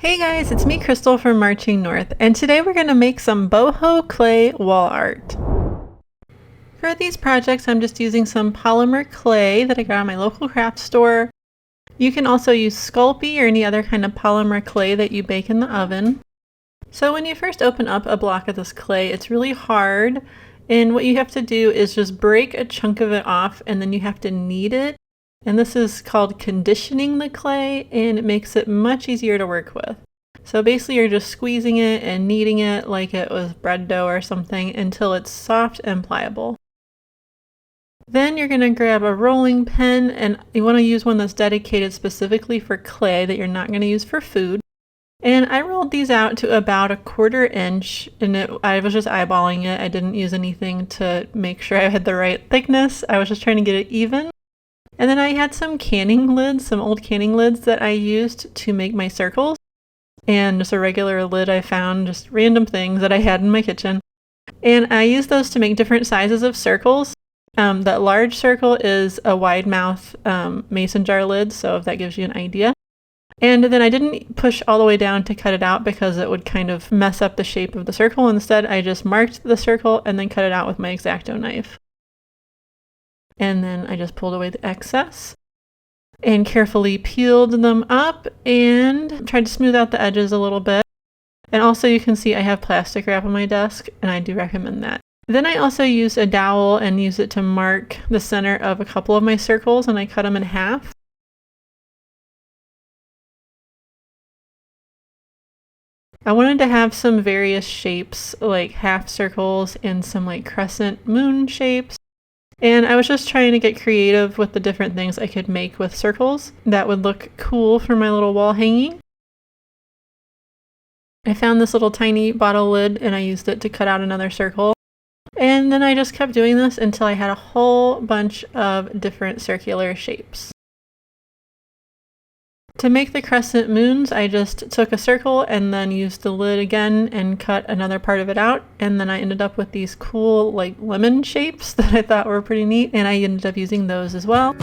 Hey guys, it's me Crystal from Marching North, and today we're going to make some Boho Clay wall art. For these projects I'm just using some polymer clay that I got at my local craft store. You can also use Sculpy or any other kind of polymer clay that you bake in the oven. So when you first open up a block of this clay, it's really hard, and what you have to do is just break a chunk of it off and then you have to knead it. And this is called conditioning the clay, and it makes it much easier to work with. So basically you're just squeezing it and kneading it like it was bread dough or something until it's soft and pliable. Then you're going to grab a rolling pin, and you want to use one that's dedicated specifically for clay that you're not going to use for food. And I rolled these out to about 1/4 inch, and I was just eyeballing it. I didn't use anything to make sure I had the right thickness. I was just trying to get it even. And then I had some canning lids, some old canning lids that I used to make my circles, and just a regular lid I found, just random things that I had in my kitchen. And I used those to make different sizes of circles. That large circle is a wide mouth mason jar lid, so if that gives you an idea. And then I didn't push all the way down to cut it out because it would kind of mess up the shape of the circle. Instead, I just marked the circle and then cut it out with my X-Acto knife. And then I just pulled away the excess and carefully peeled them up and tried to smooth out the edges a little bit. And also you can see I have plastic wrap on my desk, and I do recommend that. Then I also used a dowel and used it to mark the center of a couple of my circles, and I cut them in half. I wanted to have some various shapes, like half circles and some like crescent moon shapes. And I was just trying to get creative with the different things I could make with circles that would look cool for my little wall hanging. I found this little tiny bottle lid and I used it to cut out another circle. And then I just kept doing this until I had a whole bunch of different circular shapes. To make the crescent moons, I just took a circle and then used the lid again and cut another part of it out, and then I ended up with these cool like lemon shapes that I thought were pretty neat, and I ended up using those as well.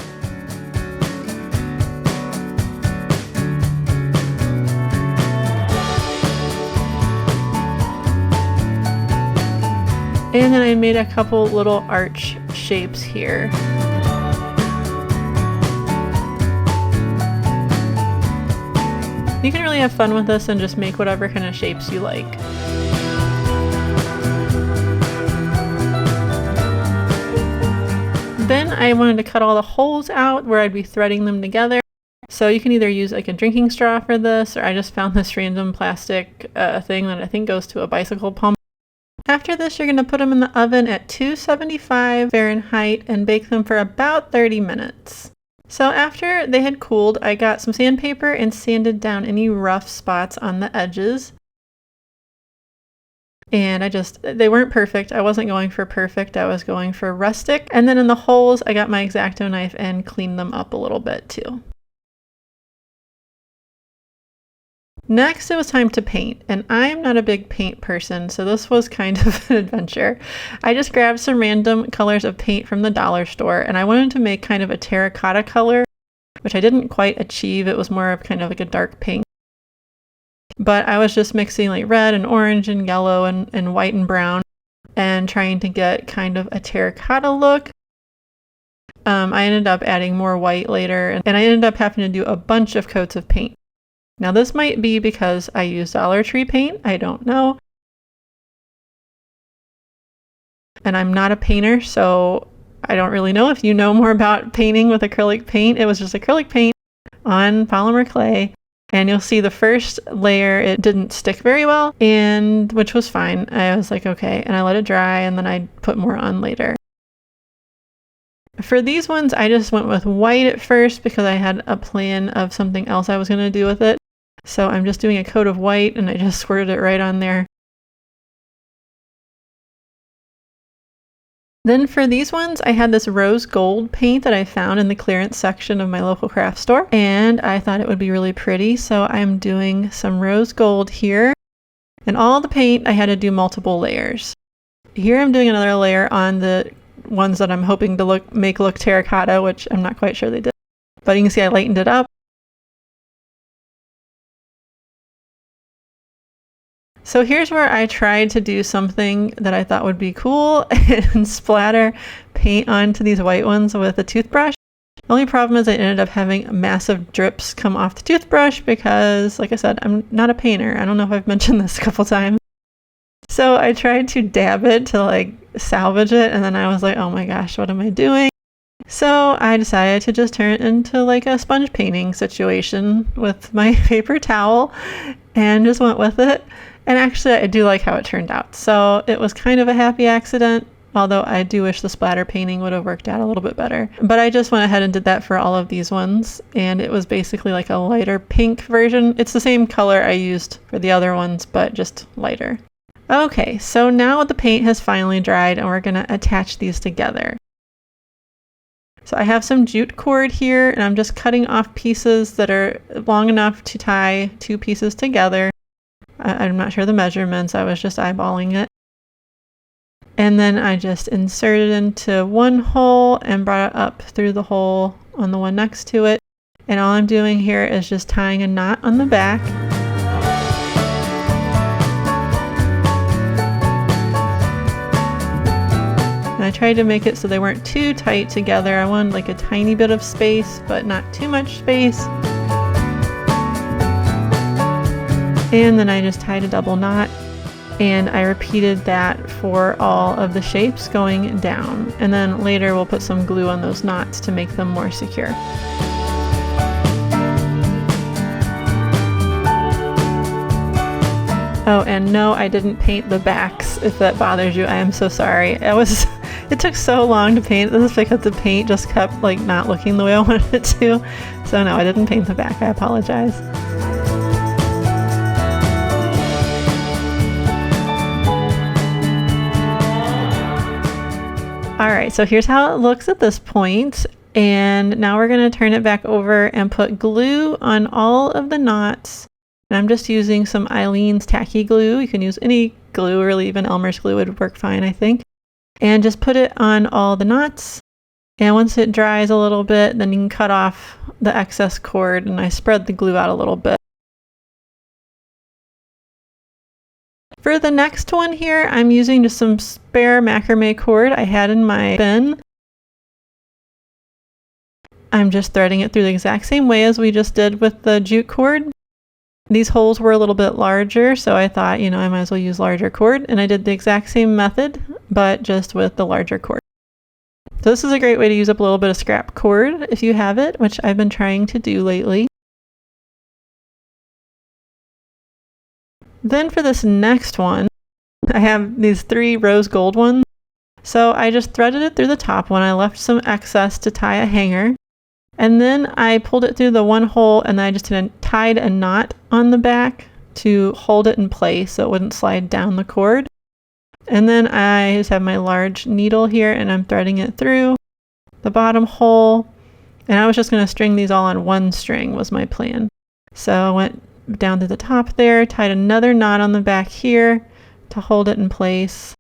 And then I made a couple little arch shapes here. You can really have fun with this and just make whatever kind of shapes you like. Then I wanted to cut all the holes out where I'd be threading them together. So you can either use like a drinking straw for this, or I just found this random plastic thing that I think goes to a bicycle pump. After this, you're going to put them in the oven at 275 Fahrenheit and bake them for about 30 minutes. So after they had cooled, I got some sandpaper and sanded down any rough spots on the edges. And they weren't perfect. I wasn't going for perfect, I was going for rustic. And then in the holes, I got my X-Acto knife and cleaned them up a little bit too. Next, it was time to paint, and I'm not a big paint person, so this was kind of an adventure. I just grabbed some random colors of paint from the dollar store, and I wanted to make kind of a terracotta color, which I didn't quite achieve. It was more of kind of like a dark pink. But I was just mixing like red and orange and yellow and white and brown and trying to get kind of a terracotta look. I ended up adding more white later, and I ended up having to do a bunch of coats of paint. Now this might be because I use Dollar Tree paint, I don't know. And I'm not a painter, so I don't really know if you know more about painting with acrylic paint. It was just acrylic paint on polymer clay, and you'll see the first layer, it didn't stick very well, and which was fine. I was like, okay, and I let it dry, and then I put more on later. For these ones, I just went with white at first because I had a plan of something else I was going to do with it. So I'm just doing a coat of white, and I just squirted it right on there. Then for these ones, I had this rose gold paint that I found in the clearance section of my local craft store, and I thought it would be really pretty, so I'm doing some rose gold here. And all the paint, I had to do multiple layers. Here I'm doing another layer on the ones that I'm hoping to make look terracotta, which I'm not quite sure they did. But you can see I lightened it up. So here's where I tried to do something that I thought would be cool and splatter paint onto these white ones with a toothbrush. The only problem is I ended up having massive drips come off the toothbrush because, like I said, I'm not a painter. I don't know if I've mentioned this a couple times. So I tried to dab it to like salvage it, and then I was like, oh my gosh, what am I doing? So I decided to just turn it into like a sponge painting situation with my paper towel and just went with it. And actually I do like how it turned out. So it was kind of a happy accident, although I do wish the splatter painting would have worked out a little bit better. But I just went ahead and did that for all of these ones, and it was basically like a lighter pink version. It's the same color I used for the other ones, but just lighter. Okay, so now the paint has finally dried and we're gonna attach these together. So I have some jute cord here, and I'm just cutting off pieces that are long enough to tie two pieces together. I'm not sure the measurements, I was just eyeballing it. And then I just inserted into one hole and brought it up through the hole on the one next to it. And all I'm doing here is just tying a knot on the back. And I tried to make it so they weren't too tight together. I wanted like a tiny bit of space, but not too much space. And then I just tied a double knot, and I repeated that for all of the shapes going down. And then later we'll put some glue on those knots to make them more secure. Oh, and no, I didn't paint the backs, if that bothers you. I am so sorry. It took so long to paint. This is because the paint just kept like not looking the way I wanted it to. So no, I didn't paint the back. I apologize. All right, so here's how it looks at this point. And now we're gonna turn it back over and put glue on all of the knots. And I'm just using some Eileen's tacky glue. You can use any glue, really even Elmer's glue would work fine, I think. And just put it on all the knots. And once it dries a little bit, then you can cut off the excess cord, and I spread the glue out a little bit. For the next one here, I'm using just some spare macrame cord I had in my bin. I'm just threading it through the exact same way as we just did with the jute cord. These holes were a little bit larger, so I thought, you know, I might as well use larger cord, and I did the exact same method, but just with the larger cord. So this is a great way to use up a little bit of scrap cord if you have it, which I've been trying to do lately. Then for this next one, I have these 3 rose gold ones. So I just threaded it through the top one. I left some excess to tie a hanger. And then I pulled it through the one hole, and then I just tied a knot on the back to hold it in place so it wouldn't slide down the cord. And then I just have my large needle here, and I'm threading it through the bottom hole. And I was just going to string these all on one string was my plan. So I went down to the top there, tied another knot on the back here to hold it in place.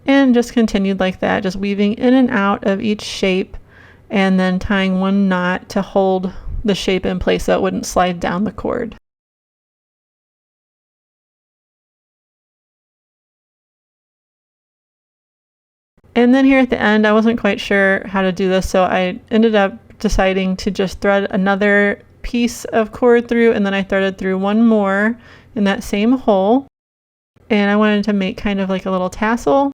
And just continued like that, just weaving in and out of each shape and then tying one knot to hold the shape in place so it wouldn't slide down the cord. And then here at the end, I wasn't quite sure how to do this, so I ended up deciding to just thread another piece of cord through, and then I threaded through one more in that same hole. And I wanted to make kind of like a little tassel.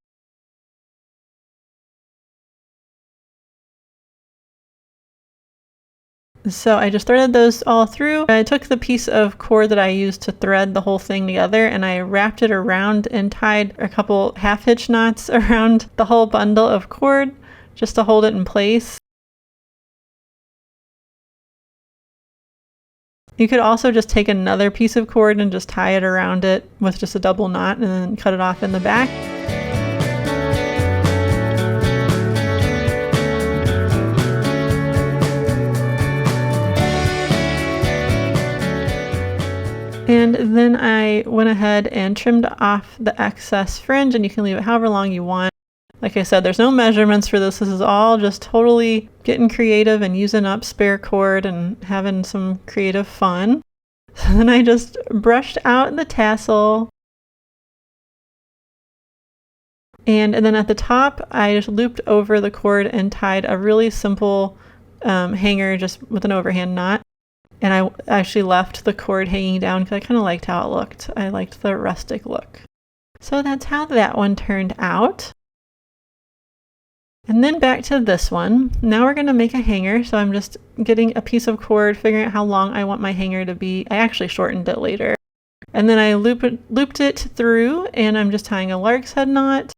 So I just threaded those all through. I took the piece of cord that I used to thread the whole thing together, and I wrapped it around and tied a couple half hitch knots around the whole bundle of cord just to hold it in place. You could also just take another piece of cord and just tie it around it with just a double knot and then cut it off in the back. And then I went ahead and trimmed off the excess fringe, and you can leave it however long you want. Like I said, there's no measurements for this. This is all just totally getting creative and using up spare cord and having some creative fun. So then I just brushed out the tassel. And then at the top, I just looped over the cord and tied a really simple hanger just with an overhand knot. And I actually left the cord hanging down because I kind of liked how it looked. I liked the rustic look. So that's how that one turned out. And then back to this one. Now we're going to make a hanger. So I'm just getting a piece of cord, figuring out how long I want my hanger to be. I actually shortened it later. And then I looped it through, and I'm just tying a lark's head knot.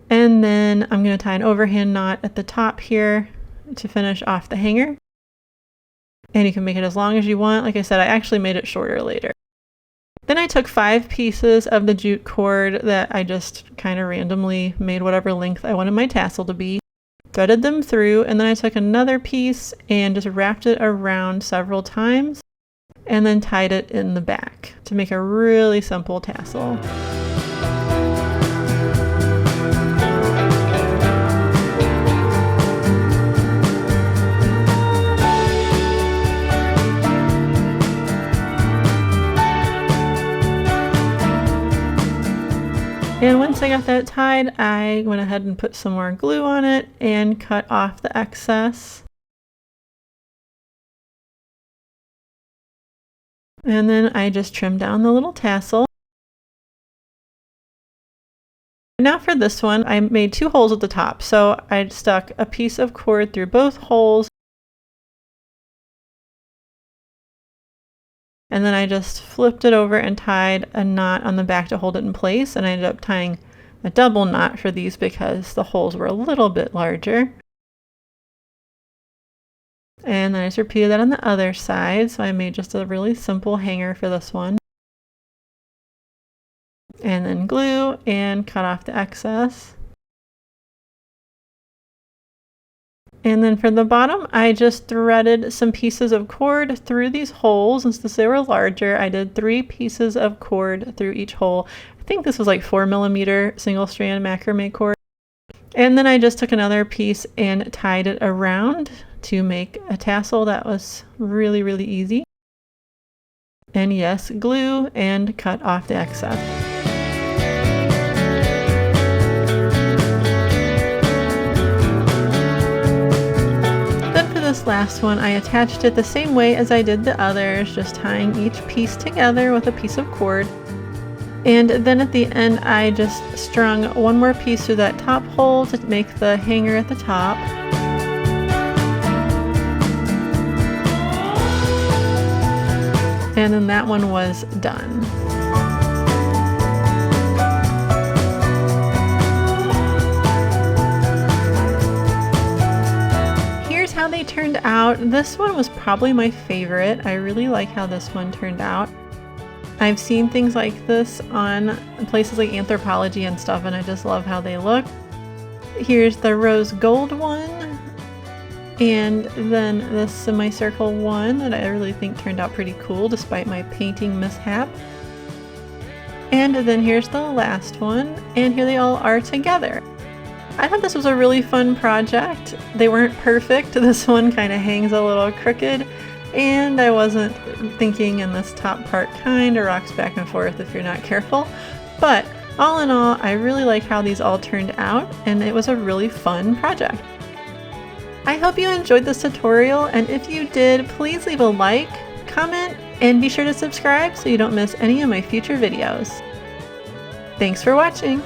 And then I'm going to tie an overhand knot at the top here to finish off the hanger. And you can make it as long as you want. Like I said, I actually made it shorter later. Then I took 5 pieces of the jute cord that I just kind of randomly made whatever length I wanted my tassel to be, threaded them through, and then I took another piece and just wrapped it around several times and then tied it in the back to make a really simple tassel. And once I got that tied, I went ahead and put some more glue on it and cut off the excess. And then I just trimmed down the little tassel. Now for this one, I made 2 holes at the top. So I stuck a piece of cord through both holes. And then I just flipped it over and tied a knot on the back to hold it in place. And I ended up tying a double knot for these because the holes were a little bit larger. And then I just repeated that on the other side. So I made just a really simple hanger for this one. And then glue and cut off the excess. And then for the bottom, I just threaded some pieces of cord through these holes. And since they were larger, I did 3 pieces of cord through each hole. I think this was like 4mm single strand macrame cord. And then I just took another piece and tied it around to make a tassel. That was really, really easy. And yes, glue and cut off the excess. This last one, I attached it the same way as I did the others, just tying each piece together with a piece of cord. And then at the end, I just strung one more piece through that top hole to make the hanger at the top. And then that one was done. How they turned out. This one was probably my favorite. I really like how this one turned out. I've seen things like this on places like Anthropology and stuff, and I just love how they look. Here's the rose gold one, and then this semicircle one that I really think turned out pretty cool despite my painting mishap. And then here's the last one, and here they all are together. I thought this was a really fun project. They weren't perfect. This one kind of hangs a little crooked, and I wasn't thinking, and this top part kind of rocks back and forth if you're not careful. But all in all, I really like how these all turned out, and it was a really fun project. I hope you enjoyed this tutorial, and if you did, please leave a like, comment, and be sure to subscribe so you don't miss any of my future videos. Thanks for watching!